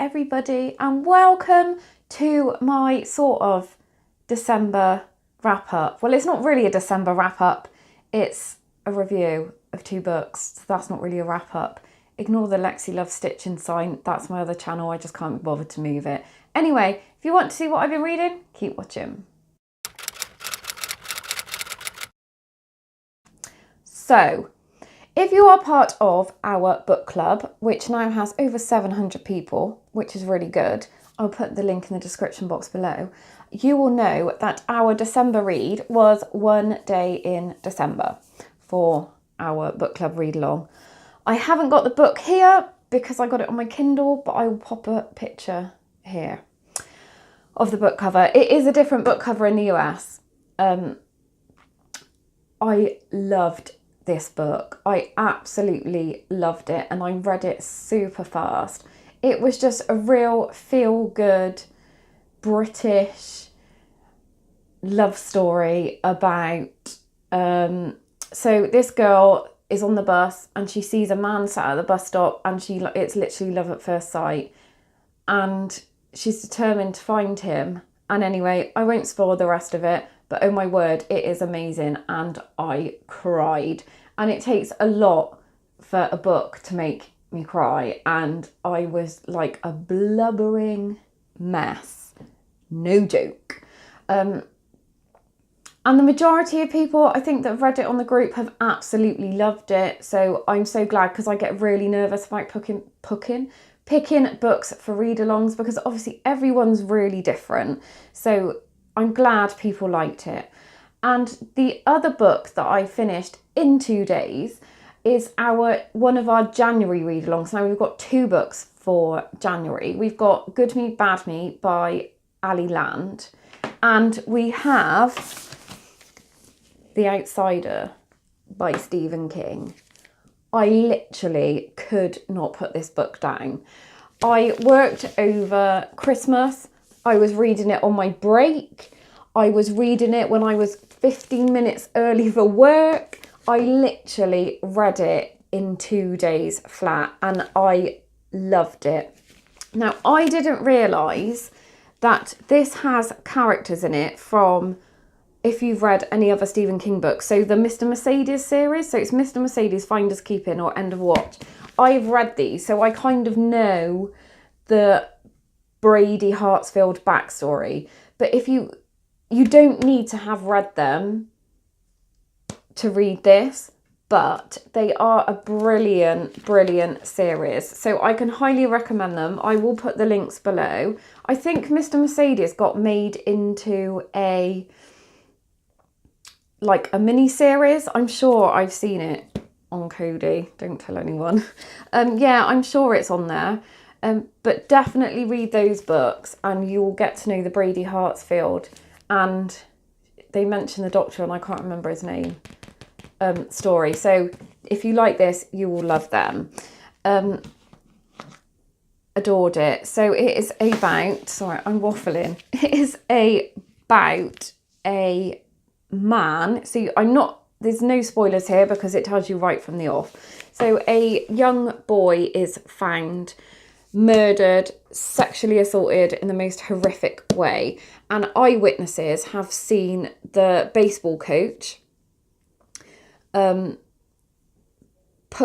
everybody, and welcome to my sort of December wrap up. Well, it's not really a December wrap up, it's a review of 2 books, so that's not really a wrap up. Ignore the Lexie Love Stitching sign, that's my other channel, I just can't be bothered to move it. Anyway, if you want to see what I've been reading, keep watching. So, if you are part of our book club, which now has over 700 people, which is really good, I'll put the link in the description box below, you will know that our December read was One Day in December for our book club read along. I haven't got the book here because I got it on my Kindle, but I will pop a picture here of the book cover. It is a different book cover in the US. I loved this book. I absolutely loved it, and I read it super fast. It was just a real feel-good British love story about so this girl is on the bus and she sees a man sat at the bus stop, and it's literally love at first sight, and she's determined to find him. And anyway, I won't spoil the rest of it, but oh my word, it is amazing, and I cried. And it takes a lot for a book to make me cry, and I was like a blubbering mess, no joke. And the majority of people, I think, that have read it on the group have absolutely loved it, so I'm so glad, because I get really nervous about picking books for read-alongs, because obviously everyone's really different, so I'm glad people liked it. And the other book that I finished in 2 days is one of our January read-alongs. Now we've got 2 books for January. We've got Good Me, Bad Me by Ali Land, and we have The Outsider by Stephen King. I literally could not put this book down. I worked over Christmas. I was reading it on my break. I was reading it when I was 15 minutes early for work. I literally read it in 2 days flat, and I loved it. Now, I didn't realise that this has characters in it from, if you've read any other Stephen King books, so the Mr. Mercedes series, so it's Mr. Mercedes, Finders Keeping, or End of Watch. I've read these, so I kind of know the Brady Hartsfield backstory. But if you don't need to have read them to read this, but they are a brilliant, brilliant series. So I can highly recommend them. I will put the links below. I think Mr. Mercedes got made into a mini series. I'm sure I've seen it on Cody. Don't tell anyone. Yeah, I'm sure it's on there. But definitely read those books, and you will get to know the Brady Hartsfield, and they mention the doctor, and I can't remember his name, story. So if you like this, you will love them. Adored it. So it is about, sorry, I'm waffling. It is about a man. So there's no spoilers here because it tells you right from the off. So a young boy is found murdered, sexually assaulted in the most horrific way, and eyewitnesses have seen the baseball coach put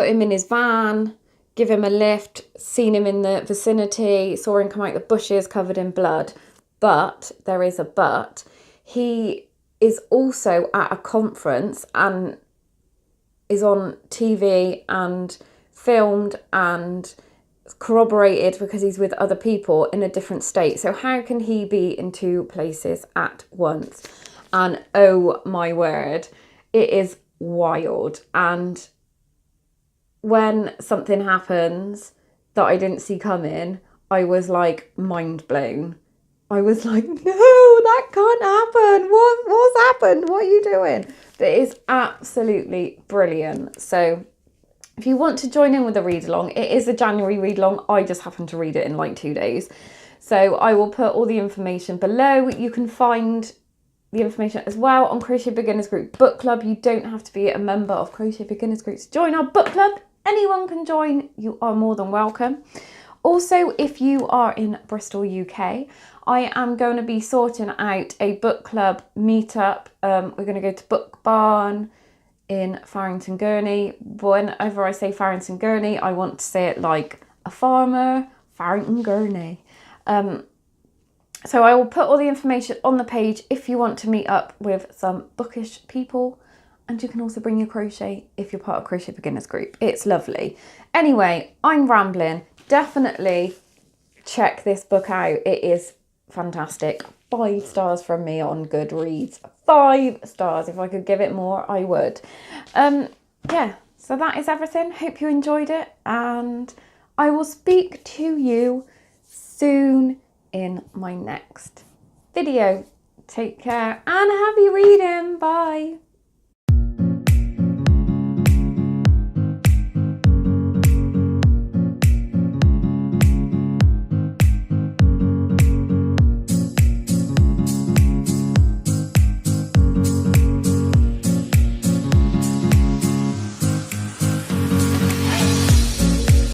him in his van, give him a lift, seen him in the vicinity, saw him come out the bushes covered in blood. But there is a but. He is also at a conference and is on TV and filmed and corroborated because he's with other people in a different state. So how can he be in 2 places at once? And oh my word, it is wild. And when something happens that I didn't see coming, I was like mind blown. I was like, no, that can't happen. What's happened? What are you doing? But it is absolutely brilliant. So if you want to join in with the read along, it is a January read along. I just happened to read it in like 2 days. So I will put all the information below. You can find the information as well on Crochet Beginners Group Book Club. You don't have to be a member of Crochet Beginners Group to join our book club. Anyone can join. You are more than welcome. Also, if you are in Bristol, UK, I am going to be sorting out a book club meetup. We're going to go to Book Barn in Farrington Gurney. Whenever I say Farrington Gurney, I want to say it like a farmer, Farrington Gurney. So I will put all the information on the page if you want to meet up with some bookish people. And you can also bring your crochet if you're part of Crochet Beginners group. It's lovely. Anyway, I'm rambling. Definitely check this book out. It is fantastic. 5 stars from me on Goodreads. 5 stars. If I could give it more, I would. Yeah, so that is everything. Hope you enjoyed it. And I will speak to you soon in my next video. Take care and happy reading. Bye.